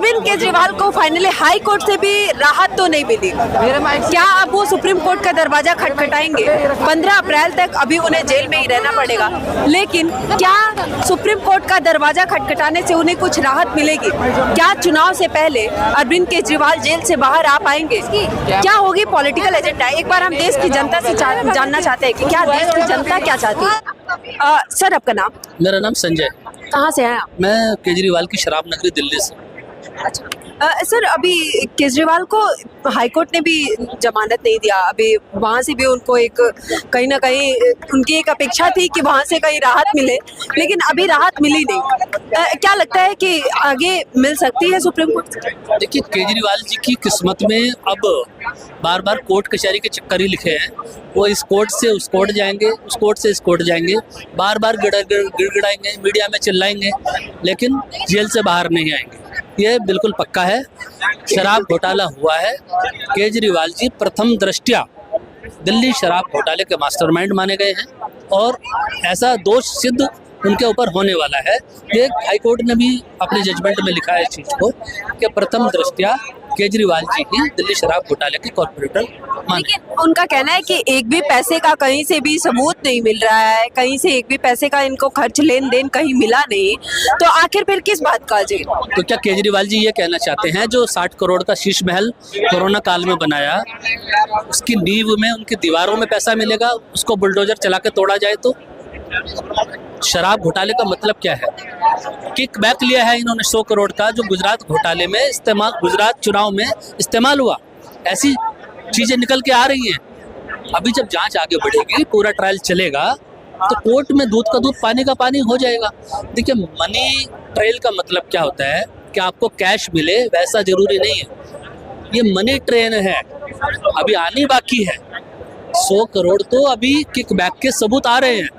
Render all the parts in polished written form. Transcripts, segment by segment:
अरविंद केजरीवाल को finally high court से भी राहत तो नहीं मिली। क्या अब वो सुप्रीम कोर्ट का दरवाजा खटखटाएंगे? 15 अप्रैल तक अभी उन्हें जेल में ही रहना पड़ेगा, लेकिन क्या सुप्रीम कोर्ट का दरवाजा खटखटाने से उन्हें कुछ राहत मिलेगी? क्या चुनाव से पहले अरविंद केजरीवाल जेल से बाहर आ पाएंगे? क्या होगी पॉलिटिकल एजेंडा? एक बार हम देश की जनता से जानना चाहते हैं कि क्या देश की जनता क्या चाहती है। सर, आपका नाम? मेरा नाम संजय। कहाँ से हैं आप? मैं केजरीवाल की शराब नगरी दिल्ली से। अच्छा, सर, अभी केजरीवाल को हाईकोर्ट ने भी जमानत नहीं दिया। अभी वहाँ से भी उनको एक कहीं ना कहीं उनकी एक अपेक्षा थी कि वहाँ से कहीं राहत मिले, लेकिन अभी राहत मिली नहीं। क्या लगता है कि आगे मिल सकती है सुप्रीम कोर्ट से? देखिए, केजरीवाल जी की किस्मत में अब बार बार कोर्ट कचहरी के चक्कर ही लिखे हैं। वो इस कोर्ट से उस कोर्ट जाएंगे, उस कोर्ट से इस कोर्ट जाएंगे, बार बार गिड़गिड़ाएंगे, मीडिया में चिल्लाएंगे, लेकिन जेल से बाहर नहीं आएंगे। ये बिल्कुल पक्का है। शराब घोटाला हुआ है। केजरीवाल जी प्रथम दृष्टया दिल्ली शराब घोटाले के मास्टरमाइंड माने गए हैं और ऐसा दोष सिद्ध उनके ऊपर होने वाला है। ये हाईकोर्ट ने भी अपने जजमेंट में लिखा है इस चीज को कि प्रथम दृष्टया केजरीवाल जी ही दिल्ली शराब घोटाले के कॉर्पोरेटर माने। लेकिन उनका कहना है कि एक भी पैसे का कहीं से भी सबूत नहीं मिल रहा है, कहीं से एक भी पैसे का इनको खर्च लेन देन कहीं मिला नहीं, तो आखिर फिर किस बात का जेल? तो क्या केजरीवाल जी ये कहना चाहते हैं जो 60 करोड़ का शीश महल कोरोना काल में बनाया, उसकी नींव में, उनकी दीवारों में पैसा मिलेगा, उसको बुलडोजर चला के तोड़ा जाए? तो शराब घोटाले का मतलब क्या है? किक बैक लिया है इन्होंने 100 करोड़ का, जो गुजरात घोटाले में इस्तेमाल, गुजरात चुनाव में इस्तेमाल हुआ। ऐसी चीजें निकल के आ रही हैं। अभी जब जांच आगे बढ़ेगी, पूरा ट्रायल चलेगा, तो कोर्ट में दूध का दूध पानी का पानी हो जाएगा। देखिए, मनी ट्रायल का मतलब क्या होता है कि आपको कैश मिले, वैसा जरूरी नहीं है। ये मनी ट्रेन है, अभी आनी बाकी है। 100 करोड़ तो अभी किक बैक के सबूत आ रहे हैं।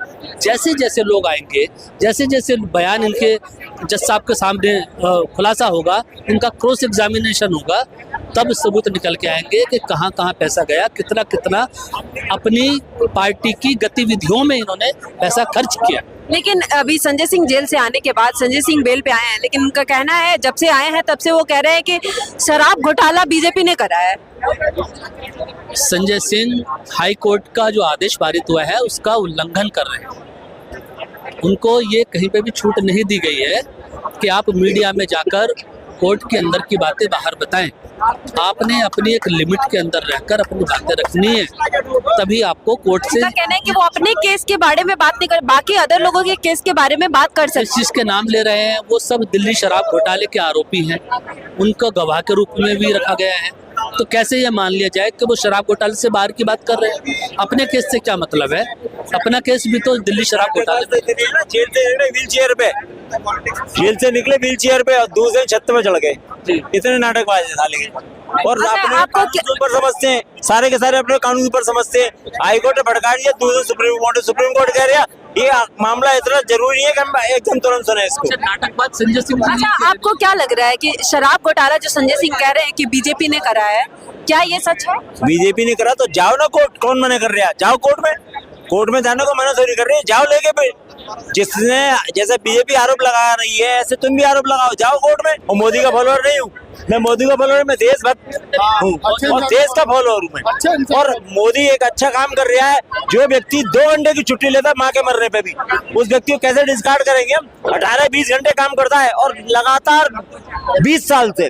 जैसे जैसे लोग आएंगे, जैसे जैसे बयान इनके जज साहब के सामने खुलासा होगा, इनका क्रॉस एग्जामिनेशन होगा, तब सबूत निकल के आएंगे कि कहाँ कहाँ पैसा गया, कितना कितना अपनी पार्टी की गतिविधियों में इन्होंने पैसा खर्च किया। लेकिन अभी संजय सिंह जेल से आने के बाद संजय सिंह बेल पे आए हैं, लेकिन उनका कहना है जब से आए हैं तब से वो कह रहे हैं कि शराब घोटाला बीजेपी ने करा है। संजय सिंह हाई कोर्ट का जो आदेश पारित हुआ है उसका उल्लंघन कर रहे हैं। उनको ये कहीं पे भी छूट नहीं दी गई है कि आप मीडिया में जाकर कोर्ट के अंदर की बातें बाहर बताएं। आपने अपनी एक लिमिट के अंदर रहकर अपनी बातें रखनी है, तभी आपको कोर्ट से। उनका कहना है कि वो अपने केस के बारे में बात नहीं कर, बाकी अदर लोगों के केस के बारे में बात कर सकते। जिसके नाम ले रहे हैं वो सब दिल्ली शराब घोटाले के आरोपी हैं, उनको गवाह के रूप में भी रखा गया है। तो कैसे ये मान लिया जाए कि वो शराब घोटाले से बाहर की बात कर रहे हैं? अपने केस से क्या मतलब है? अपना केस भी तो दिल्ली शराब घोटाले। जेल से निकले व्हील चेयर पे, जेल से निकले व्हील चेयर पे और दूसरे छत पे चढ़ गए। इतने नाटकबाज है साले के। और अपने कानून ऊपर समझते हैं, सारे के सारे अपने कानून ऊपर समझते हैं। हाई कोर्ट ने भड़का दिया, दूसरे सुप्रीम कोर्ट कह रहा ये मामला इतना जरूरी है कि हम एकदम तुरंत सुने इसको। नाटकबाज संजय सिंह। अच्छा, आपको क्या लग रहा है कि शराब घोटाला जो संजय सिंह कह रहे हैं कि बीजेपी ने करा है, क्या ये सच है? बीजेपी ने करा तो जाओ ना कोर्ट, कौन मना कर रहा है? जाओ कोर्ट में जाने को मना थोड़ी कर रही है, जाओ लेके पे। जिसने जैसे बीजेपी आरोप लगा रही है ऐसे तुम भी आरोप लगाओ, जाओ कोर्ट में। और मोदी का फॉलोअर नहीं हूँ मैं, मोदी का फॉलोअर मैं देशभक्त हूँ और देश का फॉलोअर हूँ मैं। और मोदी एक अच्छा काम कर रहा है। जो व्यक्ति 2 घंटे की छुट्टी लेता है माँ के मरने पे भी, उस व्यक्ति को कैसे डिस्कार्ड करेंगे हम? 18-20 घंटे काम करता है और लगातार 20 साल से।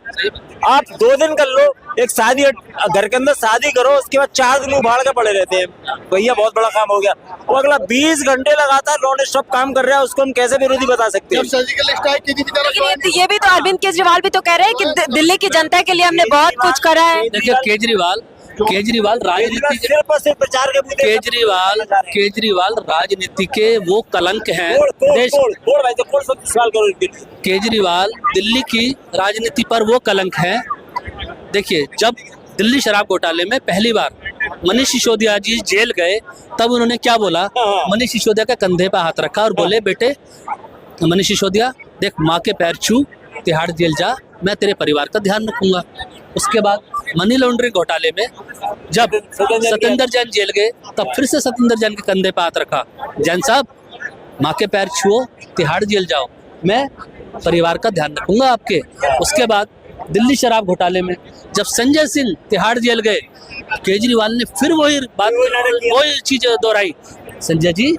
आप 2 दिन कर लो, एक शादी घर के अंदर शादी करो, उसके बाद 4 दिन उबाड़ के पड़े रहते हैं। भैया बहुत बड़ा काम हो गया। वो अगला 20 घंटे लगातार नॉन स्टॉप काम कर रहा है, उसको हम कैसे विरोधी बता सकते हैं? लेकिन ये भी तो अरविंद केजरीवाल भी तो कह रहे हैं कि दिल्ली की जनता के लिए हमने बहुत कुछ करा है। देखिए, केजरीवाल राजनीति के प्रचार के केजरीवाल राजनीति के वो कलंक हैं। केजरीवाल दिल्ली की राजनीति पर वो कलंक है। देखिए, जब दिल्ली शराब घोटाले में पहली बार मनीष सिसोदिया जी जेल गए, तब उन्होंने क्या बोला? मनीष सिसोदिया के कंधे पर हाथ रखा और बोले, बेटे मनीष सिसोदिया देख, माँ के पैर छू, तिहाड़ जेल जा, मैं तेरे परिवार का ध्यान रखूंगा। उसके बाद मनी लॉन्ड्रिंग घोटाले में जब सत्येंद्र जैन जेल गए, तब फिर से सत्येंद्र जैन के कंधे पर हाथ रखा, जैन साहब माँ के पैर छुओ, तिहाड़ जेल जाओ, मैं परिवार का ध्यान रखूंगा आपके। उसके बाद दिल्ली शराब घोटाले में जब संजय सिंह तिहाड़ जेल गए, केजरीवाल ने फिर वही चीज दोहराई, संजय जी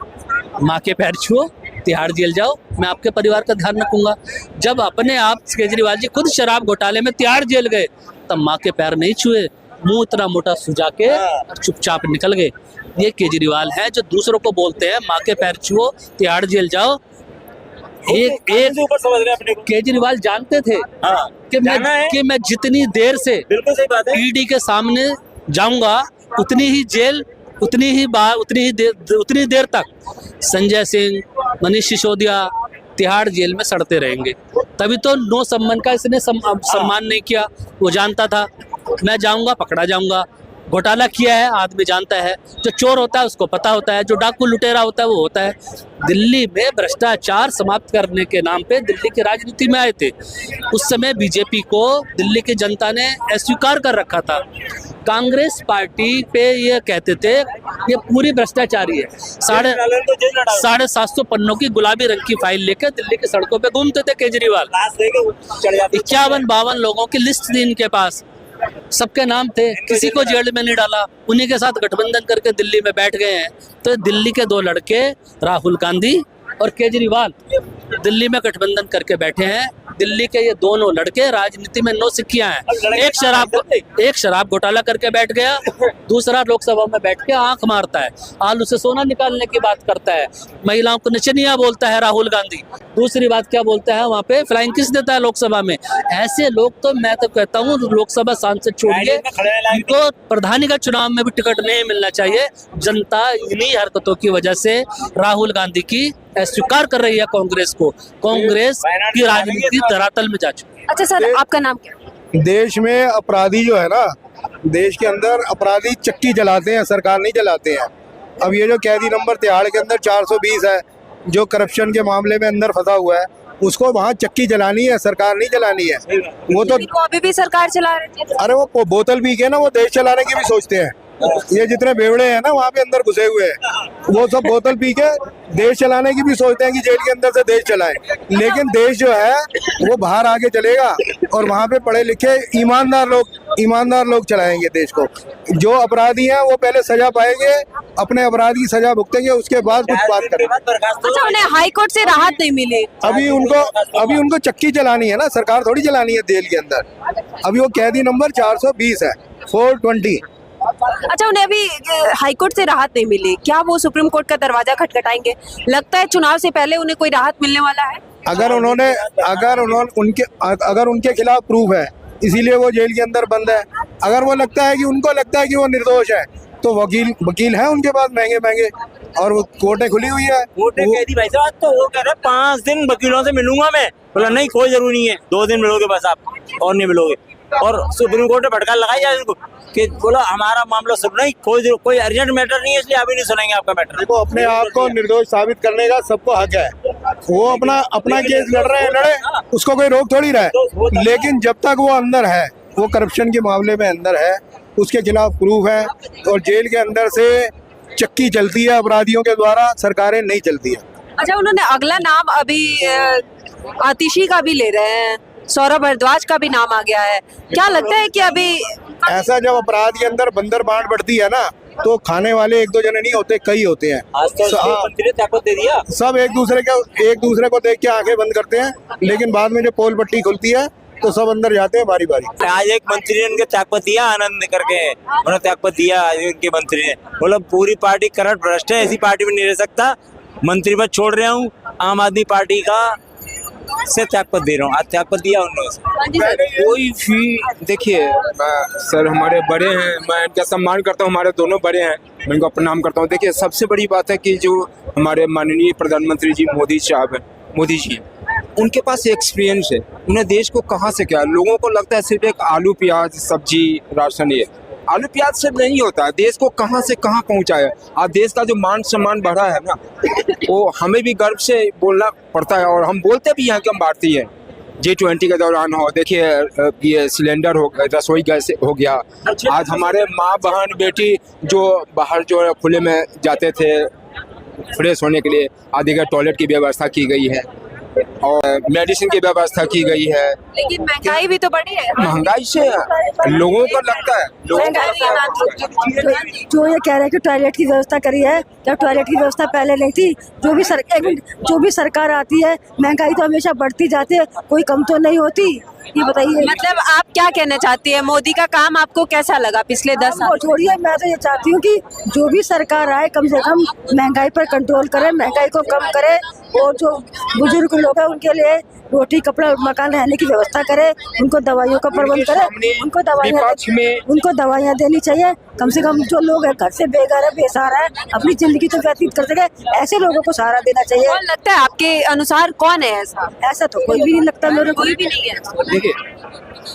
माँ के पैर छुओ, तिहाड़ जेल जाओ, मैं आपके परिवार का ध्यान रखूंगा। जब अपने आप केजरीवाल जी खुद शराब घोटाले में तिहाड़ जेल गए, तब माँ के पैर नहीं छुए, मुंह इतना मोटा सुजा के और चुपचाप निकल गए। ये केजरीवाल है जो दूसरों को बोलते हैं माँ के पैर छुओ, तिहाड़ जेल जाओ। एक ऊपर समझ रहे अपने को। केजरीवाल जानते थे कि मैं जितनी देर से बिल्कुल सही बात है, ईडी के सामने जाऊंगा उतनी ही जेल, उतनी देर तक संजय सिंह, मनीष सिसोदिया तिहाड़ जेल में सड़ते रहेंगे। तभी तो नो सम्मान का इसने सम्मान नहीं किया। वो जानता था मैं जाऊंगा पकड़ा जाऊंगा। घोटाला किया है आदमी जानता है, जो चोर होता है उसको पता होता है, जो डाकू लुटेरा होता है वो होता है। दिल्ली में भ्रष्टाचार समाप्त करने के नाम पे दिल्ली की राजनीति में आए थे। उस समय बीजेपी को दिल्ली की जनता ने अस्वीकार कर रखा था। कांग्रेस पार्टी पे ये कहते थे ये पूरी भ्रष्टाचारी है। 750 पन्नों की गुलाबी रंग की फाइल लेकर दिल्ली की सड़कों पे घूमते थे केजरीवाल। 51-52 लोगों की लिस्ट थी इनके पास, सबके नाम थे, किसी को जेल में नहीं डाला। उन्हीं के साथ गठबंधन करके दिल्ली में बैठ गए हैं। तो दिल्ली के दो लड़के राहुल गांधी और केजरीवाल दिल्ली में गठबंधन करके बैठे हैं। दिल्ली के ये दोनों लड़के राजनीति में नौ सिक्कियां हैं। एक शराब घोटाला करके बैठ गया, दूसरा लोकसभा में बैठ के आंख मारता है, आलू से सोना निकालने की बात करता है, महिलाओं को नचनिया बोलता है राहुल गांधी। दूसरी बात क्या बोलता है, वहाँ पे फ्लाइंग किस देता है लोकसभा में। ऐसे लोग तो मैं तो कहता हूँ लोकसभा सांसद छोड़िए, इनको प्रधानी का चुनाव में भी टिकट नहीं मिलना चाहिए। जनता इन्हीं हरकतों की वजह से राहुल गांधी की स्वीकार कर रही है कांग्रेस को। कांग्रेस की राजनीति धरातल में जा चुकी है। अच्छा सर, आपका नाम क्या? देश में अपराधी जो है ना, देश के अंदर अपराधी चक्की चलाते हैं, सरकार नहीं चलाते हैं। अब ये जो कैदी नंबर तिहाड़ के अंदर 420 है, जो करप्शन के मामले में अंदर फंसा हुआ है, उसको वहाँ चक्की चलानी है, सरकार नहीं चलानी है। वो तो अभी भी सरकार चला रही है। अरे वो बोतल पी के ना वो देश चलाने की भी सोचते हैं। ये जितने बेवड़े हैं ना वहाँ पे अंदर घुसे हुए हैं, वो सब बोतल पी के देश चलाने की भी सोचते हैं कि जेल के अंदर से देश चलाएं। लेकिन देश जो है वो बाहर आके चलेगा और वहाँ पे पढ़े लिखे ईमानदार लोग चलाएंगे देश को। जो अपराधी हैं वो पहले सजा पाएंगे, अपने अपराध की सजा भुगतेंगे, उसके बाद कुछ बात करेंगे। अच्छा, उन्हें हाई कोर्ट से राहत नहीं मिली। अभी उनको चक्की चलानी है ना, सरकार थोड़ी चलानी है जेल के अंदर। अभी वो कैदी नंबर 420 है, 420। अच्छा, उन्हें अभी हाई कोर्ट से राहत नहीं मिली, क्या वो सुप्रीम कोर्ट का दरवाजा खटखटाएंगे? लगता है चुनाव से पहले उन्हें कोई राहत मिलने वाला है। अगर उनके खिलाफ प्रूफ है, इसीलिए वो जेल के अंदर बंद है। अगर वो उनको लगता है कि वो निर्दोष है, तो वकील है उनके पास महंगे, और वो कोर्टें खुली हुई है। कोर्टें कह दी भाई साहब, तो वो कह रहे 5 दिन वकीलों से मिलूंगा मैं। बोला नहीं, कोई जरूरी नहीं है, 2 दिन मिलोगे बस आप, और नहीं मिलोगे। और सुप्रीम कोर्ट ने भटका लगाई जाए इनको कि बोला हमारा मामला सुन, नहीं कोई अर्जेंट मैटर नहीं है, इसलिए अभी नहीं सुनेंगे आपका मैटर। देखो, अपने आप को निर्दोष साबित करने का सबको हक है। वो अपना केस लड़ रहे हैं, लड़े, उसको कोई रोक थोड़ी रहा है। लेकिन जब तक वो अंदर है, वो करप्शन के मामले में अंदर है, उसके खिलाफ प्रूफ है, और जेल के अंदर से चक्की चलती है अपराधियों के द्वारा, सरकारें नहीं चलती है। अच्छा, उन्होंने अगला नाम अभी आतिशी का भी ले रहे हैं, सौरभ भारद्वाज का भी नाम आ गया है। क्या लगता है कि अभी ऐसा जब अपराध के अंदर बंदर बांट बढ़ती है ना, तो खाने वाले 1-2 जने नहीं होते, कई होते हैं। आज तो मंत्री ने ताकत दे दिया, सब एक दूसरे को देख के आंखें बंद करते हैं, लेकिन बाद में जब पोल पट्टी खुलती है तो सब अंदर जाते हैं बारी बारी। आज एक मंत्री ने उनके त्यागपत्र दिया, आनंद करके उन्होंने त्यागपत्र दिया। आज उनके मंत्री ने बोला पूरी पार्टी करप्ट भ्रष्ट है, ऐसी पार्टी में नहीं रह सकता, मंत्री पद छोड़ रहा हूँ, आम आदमी पार्टी का से त्यागपत्र दे रहा हूँ। आज त्यागपत्र दिया उन्होंने। कोई भी देखिए सर, हमारे बड़े हैं, मैं इनका सम्मान करता हूँ, हमारे दोनों बड़े हैं, मैं इनको प्रणाम करता हूँ। देखिए, सबसे बड़ी बात है कि जो हमारे माननीय प्रधानमंत्री जी मोदी जी, उनके पास एक्सपीरियंस है। उन्हें देश को कहाँ से क्या, लोगों को लगता है सिर्फ एक आलू प्याज सब्जी राशन, ये आलू प्याज से नहीं होता, देश को कहाँ से कहाँ पहुँचाया। आज देश का जो मान सम्मान बढ़ा है ना, वो हमें भी गर्व से बोलना पड़ता है, और हम बोलते भी हैं कि हम भारतीय हैं। G20 के दौरान हो, देखिए ये सिलेंडर हो, रसोई गैस हो गया। आज हमारे माँ बहन बेटी जो बाहर जो खुले में जाते थे फ्रेश होने के लिए, आदि का टॉयलेट की व्यवस्था की गई है। और मेडिसिन की व्यवस्था की गई है। लेकिन महंगाई भी तो बढ़ी है। महंगाई से लोगों को लगता है जो ये कह रहे हैं कि टॉयलेट की व्यवस्था करी है, क्या टॉयलेट की व्यवस्था पहले नहीं थी? जो भी सरकार आती है महंगाई तो हमेशा बढ़ती जाती है, कोई कम तो नहीं होती। ये बताइए, मतलब आप क्या कहना चाहती है, मोदी का काम आपको कैसा लगा पिछले 10 साल? छोड़िए, मैं तो ये चाहती हूँ कि जो भी सरकार आए कम से कम महंगाई पर कंट्रोल करे, महंगाई को कम करे, और जो बुजुर्ग लोग हैं उनके लिए रोटी कपड़ा मकान रहने की व्यवस्था करे, उनको दवाइयों का प्रबंध करे, उनको दवाइयाँ देनी चाहिए। कम से कम जो लोग हैं घर से बेघर है, बेसहारा है, अपनी जिंदगी तो व्यतीत कर सके, ऐसे लोगों को सहारा देना चाहिए। कौन लगता है आपके अनुसार, कौन है ऐसा? ऐसा तो कोई भी नहीं लगता मेरे को। कोई भी नहीं है। देखिए,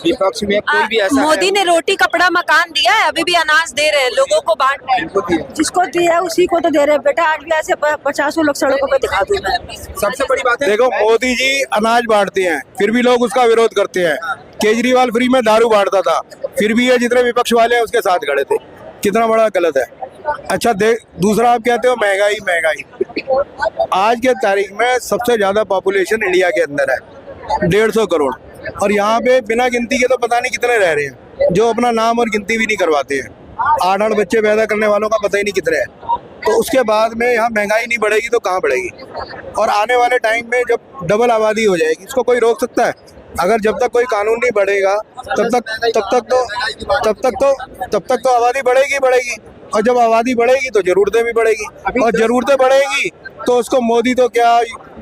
विपक्ष में कोई भी ऐसा मोदी ने रोटी कपड़ा मकान दिया है, अभी भी अनाज दे रहे हैं, लोगों को बांट रहे हैं। जिसको दिया है उसी को तो दे रहे हैं बेटा। आज भी ऐसे 50 लोग सड़कों पर दिखा दूं मैं। सबसे बड़ी बात है, देखो मोदी जी अनाज बांटते हैं फिर भी लोग उसका विरोध करते हैं। केजरीवाल फ्री में दारू बांटता था, फिर भी ये जितने विपक्ष वाले हैं उसके साथ खड़े थे। कितना बड़ा गलत है। अच्छा दूसरा आप कहते हो महंगाई महंगाई। आज के तारीख में सबसे ज्यादा पॉपुलेशन इंडिया के अंदर है, 150 करोड़, और यहाँ पे बिना गिनती के तो पता नहीं कितने रह रहे हैं, जो अपना नाम और गिनती भी नहीं करवाते हैं। 8-8 बच्चे पैदा करने वालों का पता ही नहीं कितने हैं। तो उसके बाद में यहाँ महंगाई नहीं बढ़ेगी तो कहाँ बढ़ेगी? और आने वाले टाइम में जब डबल आबादी हो जाएगी, इसको कोई रोक सकता है? अगर जब तक कोई कानून नहीं बढ़ेगा तब तक तो आबादी बढ़ेगी। और जब आबादी बढ़ेगी तो जरूरतें भी बढ़ेगी, और जरूरतें बढ़ेगी तो उसको मोदी तो क्या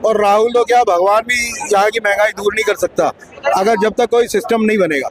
और राहुल तो क्या, भगवान भी यहाँ की महंगाई दूर नहीं कर सकता, अगर जब तक कोई सिस्टम नहीं बनेगा।